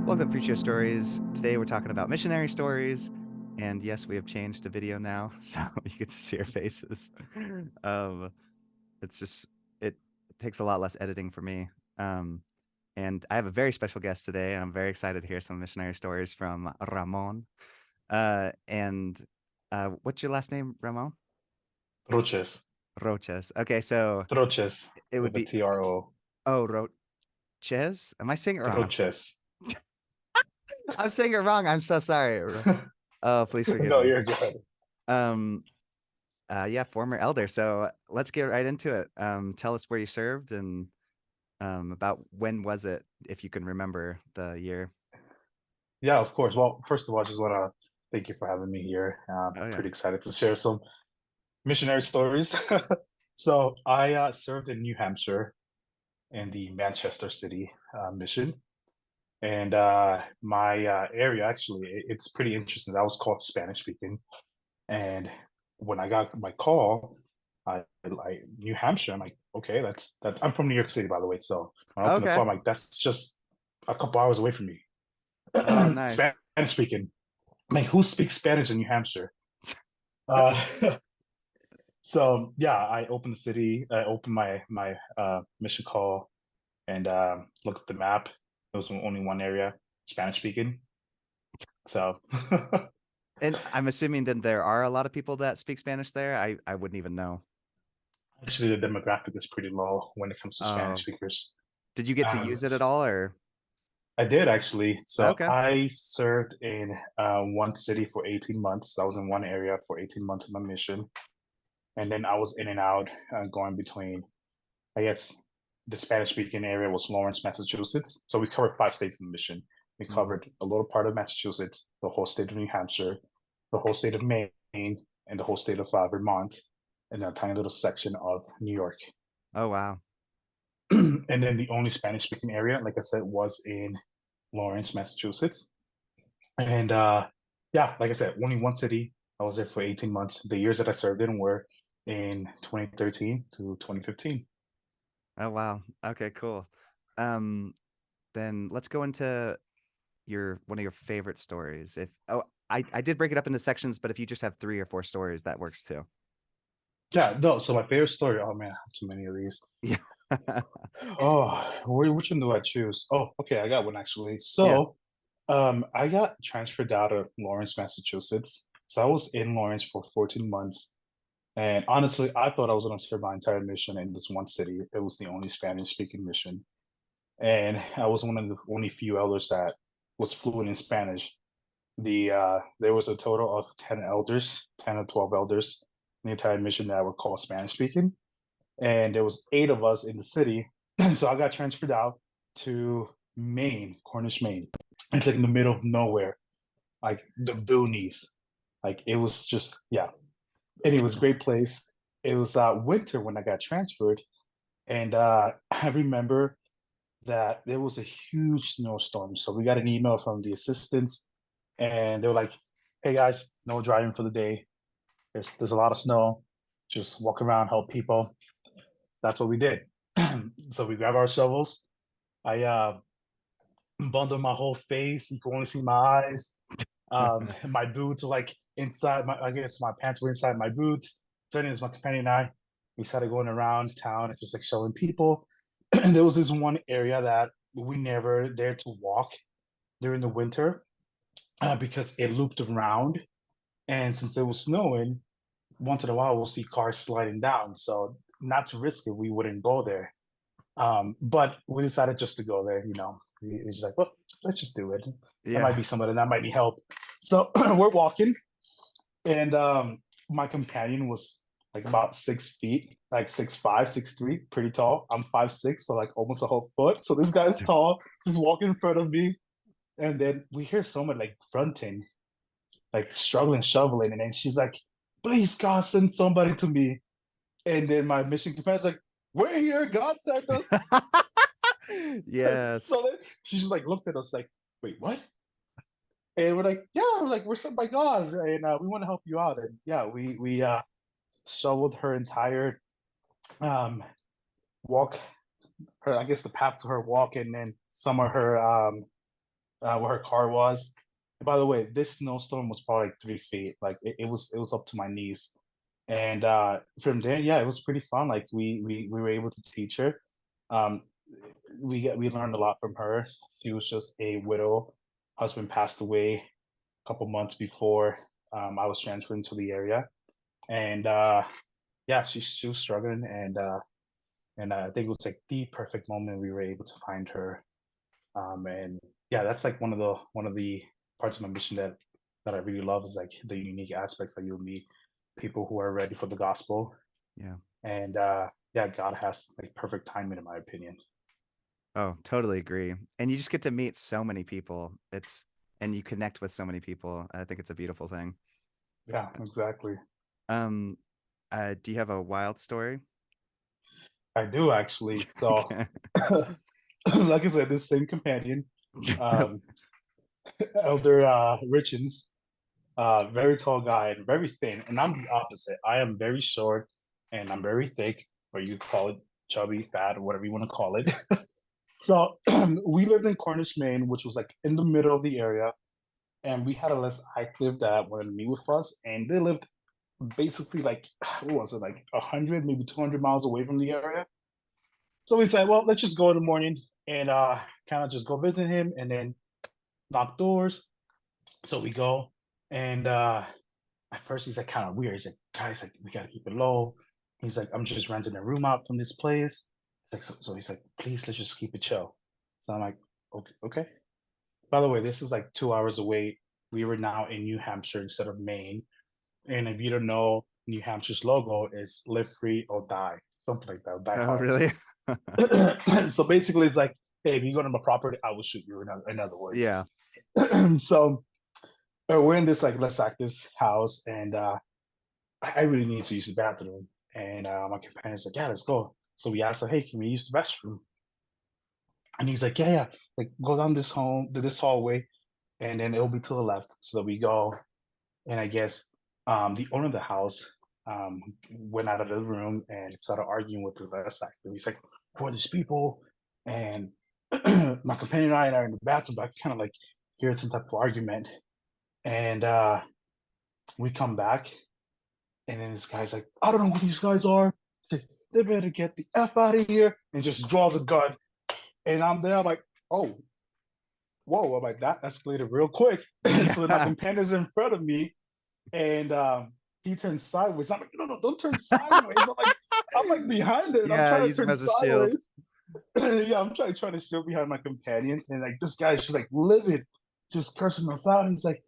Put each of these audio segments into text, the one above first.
Welcome to Futro Stories. Today we're talking about missionary stories. And yes, we have changed to video now, so you get to see our faces. Um, it's just, it takes a lot less editing for me. Um, and I have a very special guest today, and I'm very excited to hear some missionary stories from Ramon. And what's your last name, Ramon? Trochez. Roches. Okay, so Trochez it would with a be, TRO. oh, Roches? Am I saying it wrong? Trochez. I'm saying it wrong. I'm so sorry. Oh, please forgive No, me. you're good. Um, yeah, former elder. So let's get right into it. Tell us where you served and about when was it, if you can remember the year. Yeah, of course. Well, first of all, I just want to thank you for having me here. Oh yeah. Pretty excited to share some missionary stories. So I served in New Hampshire in the Manchester City mission. And my area, actually, it's pretty interesting. I was called Spanish speaking. And when I got my call, New Hampshire. I'm like, okay, that's. I'm from New York City, by the way. So when I opened the call, Okay. I'm like, that's just a couple hours away from me. Oh, nice. Spanish speaking. I'm like, who speaks Spanish in New Hampshire? Uh, so yeah, I opened the city. I opened my mission call and looked at the map. There was only one area Spanish speaking. So And I'm assuming that there are a lot of people that speak Spanish there. I wouldn't even know. actually, the demographic is pretty low when it comes to Spanish Oh, speakers. did you get to use it at all or? I did actually. So Okay. I served in one city for 18 months. I was in one area for 18 months of my mission. And then I was in and out, going between, I guess, the Spanish speaking area was Lawrence, Massachusetts. So we covered 5 states in the mission. We Mhm. covered a little part of Massachusetts, the whole state of New Hampshire, the whole state of Maine, and the whole state of Vermont, and a tiny little section of New York. Oh, wow. And then the only Spanish speaking area, like I said, was in Lawrence, Massachusetts. And yeah, like I said, only one city. I was there for 18 months. The years that I served in were in 2013 to 2015. Oh, wow. Okay, cool. Um, then let's go into your one of your favorite stories. If I did break it up into sections, but if you just have 3 or 4 stories, that works too. Yeah, no, so my favorite story, oh man, I have too many of these. Yeah. Oh, which one do I choose? Oh, okay, I got one actually. Yeah. So, I got transferred out of Lawrence, Massachusetts. So I was in Lawrence for 14 months. And honestly, I thought I was going to serve my entire mission in this one city. It was the only Spanish speaking mission. And I was one of the only few elders that was fluent in Spanish. There was a total of 10 elders, 10 or 12 elders in the entire mission that were called Spanish speaking, and there was 8 of us in the city. So I got transferred out to Maine, Cornish, Maine. It's like in the middle of nowhere, like the boonies. Like it was just yeah, and it was a great place. It was winter when I got transferred, and I remember that there was a huge snowstorm. So we got an email from the assistants, and they were like, "Hey guys, no driving for the day. There's a lot of snow. Just walk around, help people." That's what we did. So we grabbed our shovels. I bundled my whole face. You can only see my eyes. My boots were like inside my. I guess my pants were inside my boots. Jenny is my companion and I. We started going around town and just like showing people. And there was this one area that we never dared to walk during the winter because it looped around. And since it was snowing, once in a while we'll see cars sliding down. So not to risk it, we wouldn't go there. But we decided just to go there. We just like, well, let's just do it. That might Yeah. be somebody that might need help. So we're walking, and my companion was like about 6 feet, like 6'5", 6'3", pretty tall. I'm 5'6", so like almost a whole foot. So this guy's tall, just walking in front of me, and then we hear someone like grunting, like struggling, shoveling, and then she's like, "Please, God, send somebody to me." And then my mission companion's like, "We're here, God sent us." So Yes. then she just like looked at us like, "Wait, what?" And we're like, "Yeah, we're like we're sent by God, and we want to help you out." And yeah, we shoveled her entire um walk, her I guess the path to her walk, and then some of her where her car was. And by the way, this snowstorm was probably like 3 feet. Like it was up to my knees. And from there, yeah, it was pretty fun. Like we were able to teach her. Um, we learned a lot from her. She was just a widow. Husband passed away a couple months before I was transferred into the area, and yeah, she was struggling, and I think it was like the perfect moment we were able to find her. And yeah, that's like one of the parts of my mission that I really love is like the unique aspects that you'll meet people who are ready for the gospel, Yeah. and yeah, God has like perfect timing in my opinion. Oh, totally agree. And you just get to meet so many people. And you connect with so many people. I think it's a beautiful thing. Yeah, exactly. Um, do you have a wild story? I do actually. So, Okay. like I said, this same companion, um, Elder Richens, very tall guy and very thin, and I'm the opposite. I am very short and I'm very thick, or you call it chubby, fat, or whatever you want to call it. So we lived in Cornish, Maine, which was like in the middle of the area, and we had a less active that wanted to meet with us, and they lived basically like what was it, like 100, maybe 200 miles away from the area. So we said, well, let's just go in the morning and kind of just go visit him, and then knock doors. So we go, and at first he's like kind of weird. He's like, guys, like we gotta keep it low. He's like, I'm just renting a room out from this place. It's like, so he's like, please, let's just keep it chill. So I'm like, okay, okay. By the way, this is like 2 hours away. We were now in New Hampshire instead of Maine. And if you don't know, New Hampshire's logo is live free or die, something like that, die Oh, hard. really? So basically, it's like, hey, if you go to my property, I will shoot you. In other words, Yeah. so we're in this like less active house, and I really need to use the bathroom. And my companion's like, yeah, let's go. So we asked, like, hey, can we use the restroom? And he's like, yeah, yeah, like go down this hallway, and then it'll be to the left. So that we go, and I guess the owner of the house went out of the room and started arguing with the less active. He's like, who are these people? And my companion and I are in the bathroom, but I kind of like hear some type of argument. And we come back, and then this guy's like, I don't know who these guys are. He's like, they better get the F out of here, and just draws a gun. And I'm there, I'm like, oh, whoa. I'm like, that escalated real quick. So then my Yeah. companion's in front of me, and he turns sideways. I'm like, no, no, don't turn sideways. I'm like behind it, and I'm Yeah, trying to use him turn as a shield. sideways. Yeah, I'm trying to shield behind my companion, and like this guy's just like livid, just cursing us out. He's like,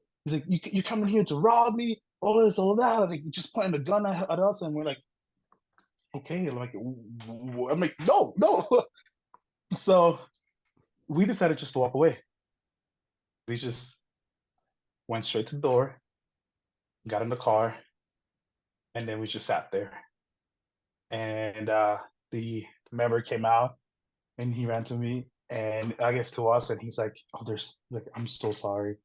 you coming here to rob me? All this, all that. Like just pointing a gun at us, and we're like, okay. I'm like, no, no. So we decided just to walk away. We just went straight to the door, got in the car, and then we just sat there. And the member came out, and he ran to me, and I guess to us, and he's like, "Oh, there's like, I'm so sorry."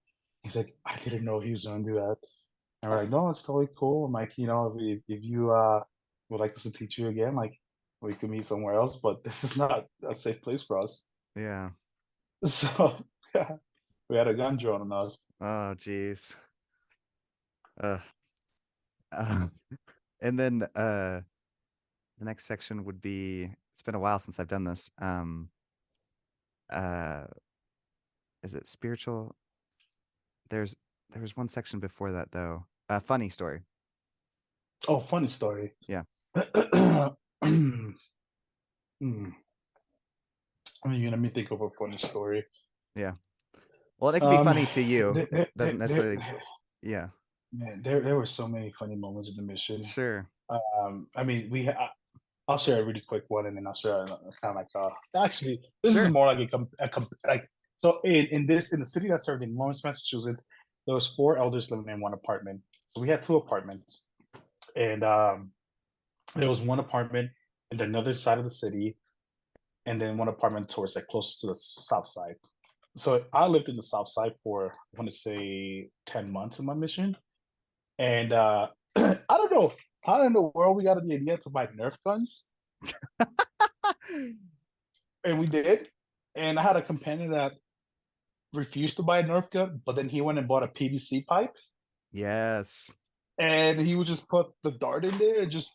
He's like, "I didn't know he was gonna do that." And we're like, "No, it's totally cool." I'm like, if you would like us to teach you again, like we could meet somewhere else, but this is not a safe place for us. Yeah. So yeah, we had a gun drawn on us. Oh, geez. Uh, uh, and then the next section would be, it's been a while since I've done this. Uh, is it spiritual? There's there was one section before that though. Funny story. Oh, funny story. Yeah. Hmm. I mean, let me think of a funny story. Yeah. Well, it could be Um, funny to you. there, It there, doesn't there, necessarily. Yeah. man, there were so many funny moments in the mission. Sure. I mean, I'll share a really quick one, and then I'll share kind of like actually, this is Sure. more like like so in the city that served in Lawrence, Massachusetts, there was four elders living in one apartment. So we had two apartments, and there was one apartment in another side of the city, and then one apartment towards like close to the south side. So I lived in the south side for I want to say 10 months in my mission, and I don't know where we got the idea to buy Nerf guns, and we did. And I had a companion that refused to buy a Nerf gun, but then he went and bought a PVC pipe, Yes. and he would just put the dart in there and just.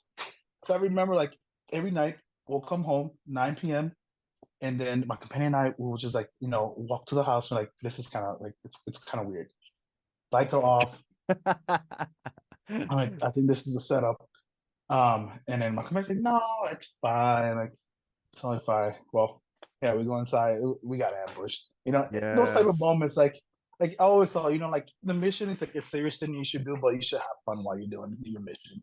So I remember like every night we'll come home 9 p.m. and then my companion and I will just like walk to the house and like this is kind of like it's kind of weird. Lights are off. I'm like, I think this is a setup. And then my companion's like, no, it's fine. Like, it's only fine. Well, yeah, we go inside. We got ambushed. Those type of Yes. moments, like I always thought, like the mission is like a serious thing you should do, but you should have fun while you're doing your mission.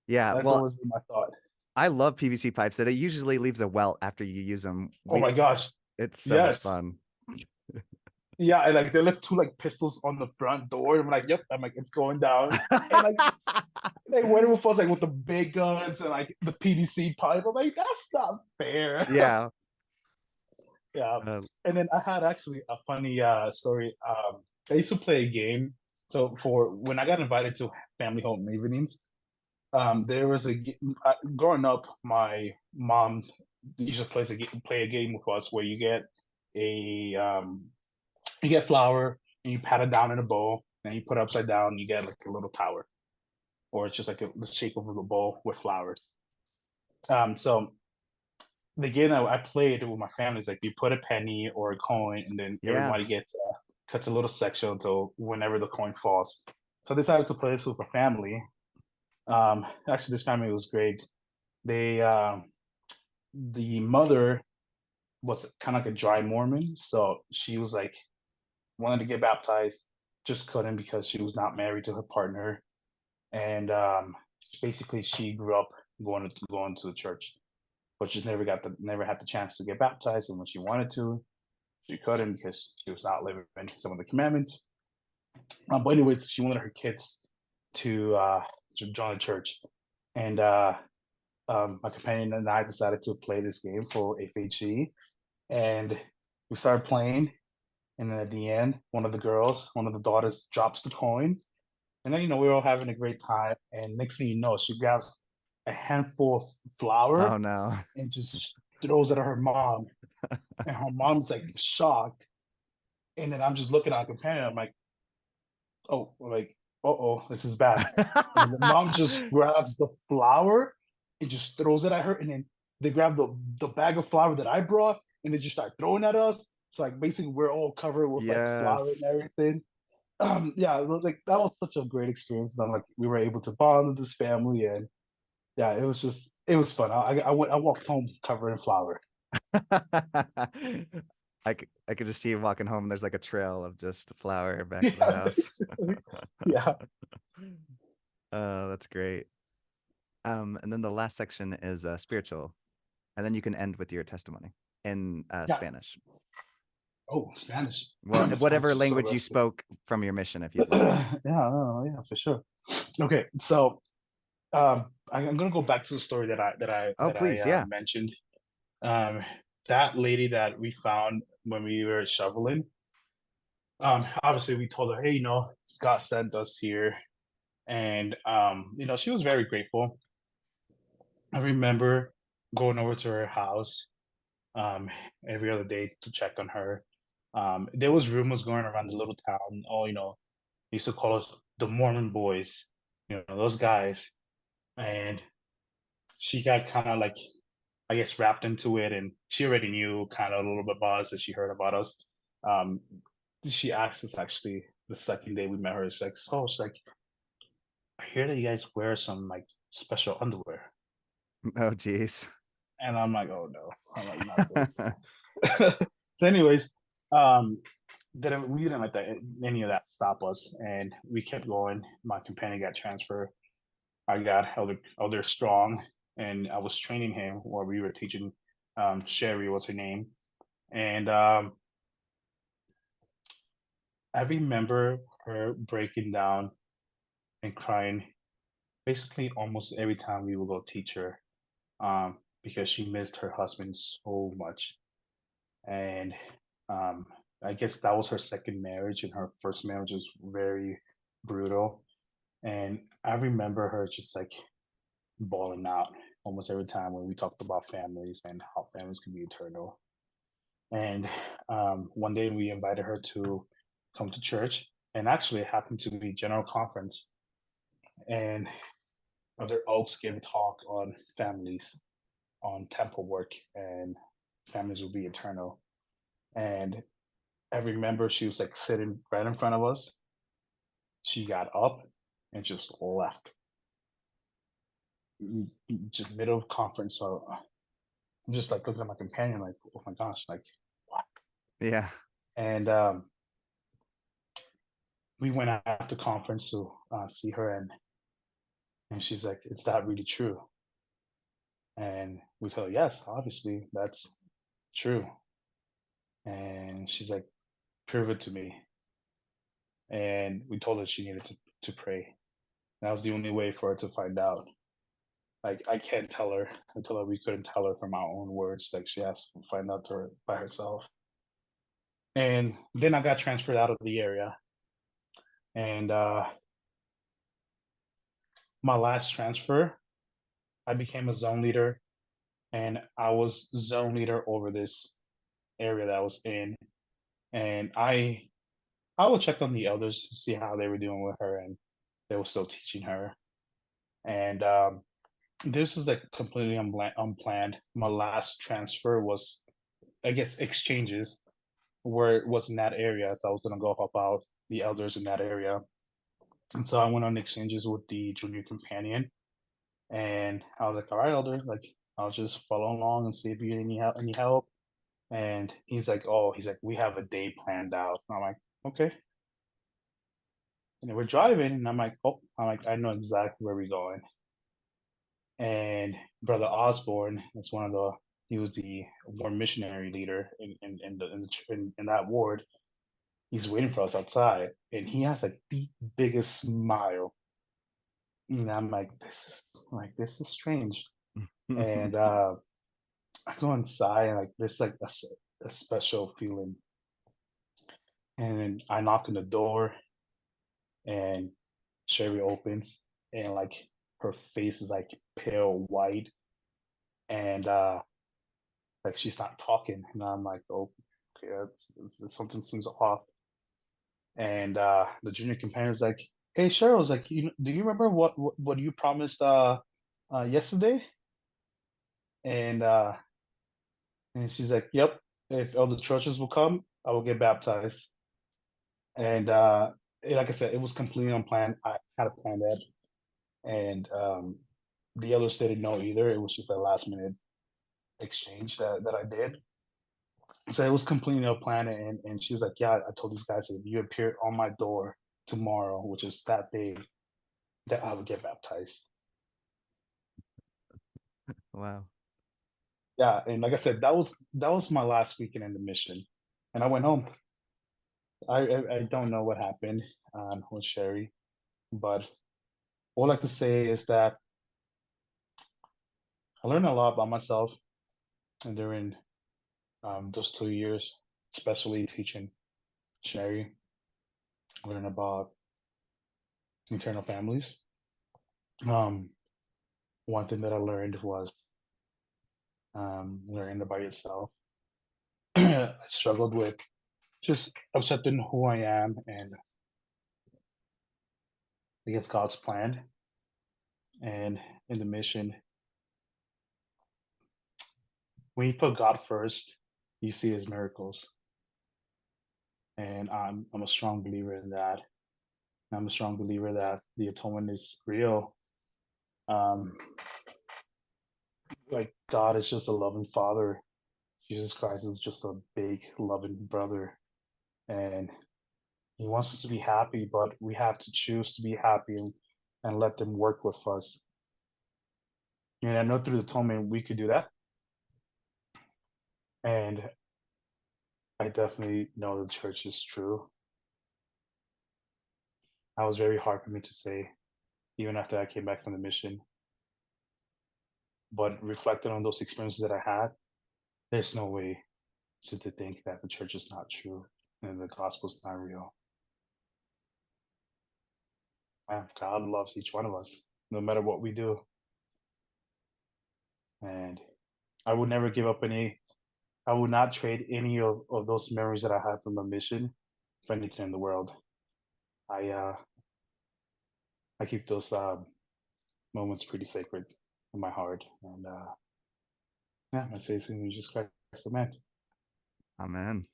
Yeah. That's Well, always been my thought. I love PVC pipes that it usually leaves a welt after you use them. Oh my gosh. It's so much Yes. fun. Yeah, and like they left two like pistols on the front door. And I'm like, yep. I'm like, it's going down. And like they went with us like with the big guns and like the PVC pipe. I'm like, that's not fair. Yeah. Yeah. Uh, And then I had actually a funny story. I used to play a game. So for when I got invited to family home evenings, there was growing up, my mom used to play a game with us where a you get flour and you pat it down in a bowl and you put it upside down and you get like a little tower, or it's just like the shape of a bowl with flowers. So the game that I played with my family is like you put a penny or a coin, and then yeah. everybody cuts a little section until whenever the coin falls. So I decided to play this with a family. Actually, this family was great. They the mother was kind of like a dry Mormon, so she was like wanted to get baptized, just couldn't because she was not married to her partner, and basically she grew up going to the church, but just never had the chance to get baptized. And when she wanted to, she couldn't because she was not living some of the commandments. But anyways, she wanted her kids to join the church, and my companion and I decided to play this game for FHE, and we started playing. And then at the end, one of the daughters, drops the coin, and then we're all having a great time. And next thing you know, she grabs a handful of Oh flour no. and just throws it at her mom, and her mom's like shocked. And then I'm just looking at my companion. I'm like, oh, like, oh, this is bad. And then the mom just grabs the flour and just throws it at her. And then they grab the bag of flour that I brought and they just start throwing at us. So like basically we're all covered with like flour and Yes. everything. Yeah, like that was such a great experience. And like we were able to bond with this family, and yeah, it was fun. I walked home covered in flour. I could just see you walking home. There's like a trail of just flour back to the Yeah, house. basically. Yeah. Oh, that's great. And then the last section is spiritual, and then you can end with your testimony in Yeah. Spanish. Oh, Spanish. Well, Spanish whatever is so language you rusty. spoke from your mission, if you'd like. Yeah, no, yeah, for sure. Okay, so I'm gonna go back to the story Oh, please, yeah. mentioned. Um, that lady that we found when we were shoveling. Obviously, we told her, hey, God sent us here, and she was very grateful. I remember going over to her house um every other day to check on her. There was rumors going around the little town. Oh, they used to call us the Mormon boys, those guys. And she got kind of like, I guess, wrapped into it, and she already knew kind of a little bit about us as she heard about us. Um, she asked us actually the second day we met her. It's like, so she's like, I hear that you guys wear some like special underwear, Oh, geez. and I'm like, oh no, I'm like, not this. So, anyways, um, we didn't let any of that stop us, and we kept going. My companion got transferred. I got Elder Strong, and I was training him while we were teaching. Sherry was her name, and I remember her breaking down and crying basically almost every time we would go teach her, because she missed her husband so much. And um, I guess that was her second marriage, and her first marriage was very brutal. And I remember her just like bawling out almost every time when we talked about families and how families can be eternal. And one day we invited her to come to church, and actually it happened to be general conference. And Mother Oaks gave a talk on families, on temple work, and families will be eternal. And I remember she was like sitting right in front of us. She got up and just left, just middle of conference. So I'm just like looking at my companion, like, oh my gosh, like what? Yeah. And we went after conference to see her, and she's like, "Is that really true?" And we told her, "Yes, obviously that's true." And she's like, "Prove it to me." And we told her she needed to pray. That was the only way for her to find out. Like I can't tell her. I told her we couldn't tell her from our own words. Like she has to find out to her by herself. And then I got transferred out of the area. And my last transfer, I became a zone leader, and I was zone leader over this area that I was in. And I would check on the elders to see how they were doing with her, and they were still teaching her. And this is like completely unplanned. My last transfer was, I guess, exchanges where it was in that area. So I was gonna go help out the elders in that area. And so I went on exchanges with the junior companion, and I was like, "All right, elder, like I'll just follow along and see if you need any help." And he's like, "Oh, he's like, we have a day planned out." And I'm like, "Okay." And we're driving, and I'm like, "Oh," I'm like, "I know exactly where we're going." And Brother Osborne is one of the he was the war missionary leader in that ward. He's waiting for us outside, and he has like the biggest smile. And I'm like this is strange. And I go inside, and like there's like a special feeling. And then I knock on the door, and Sherry opens, and like her face is like pale white, and like she's not talking, and I'm like, oh, okay, something seems off. And the junior companion's like, "Hey, Cheryl's like, do you remember what you promised yesterday?" And she's like, "Yep. If all the churches will come, I will get baptized." And like I said, it was completely unplanned. I had a plan that, and the others didn't know either. It was just a last minute exchange that I did. So it was completely no plan, and she was like, "Yeah, I told these guys that if you appear on my door tomorrow, which is that day, that I would get baptized." Wow. Yeah, and like I said, that was my last weekend in the mission, and I went home. I don't know what happened with Sherry, but all I can say is that I learned a lot about myself, and during those 2 years, especially teaching Sherry, I learned about internal families. Um, One thing that I learned was learning about yourself. I struggled with just accepting who I am and against God's plan. And in the mission, when you put God first, you see His miracles. And I'm a strong believer in that. I'm a strong believer that the atonement is real. Um, like God is just a loving Father. Jesus Christ is just a big loving brother, and He wants us to be happy, but we have to choose to be happy and let them work with us. And I know through the atonement we could do that. And I definitely know the church is true. That was very hard for me to say, even after I came back from the mission. But reflecting on those experiences that I had, there's no way to think that the church is not true and the gospel's not real. Man, God loves each one of us, no matter what we do. And I would never give up any. I would not trade any of those memories that I have from a mission for anything in the world. I I keep those moments pretty sacred in my heart, and yeah, I say, "Jesus Christ, the man." Amen.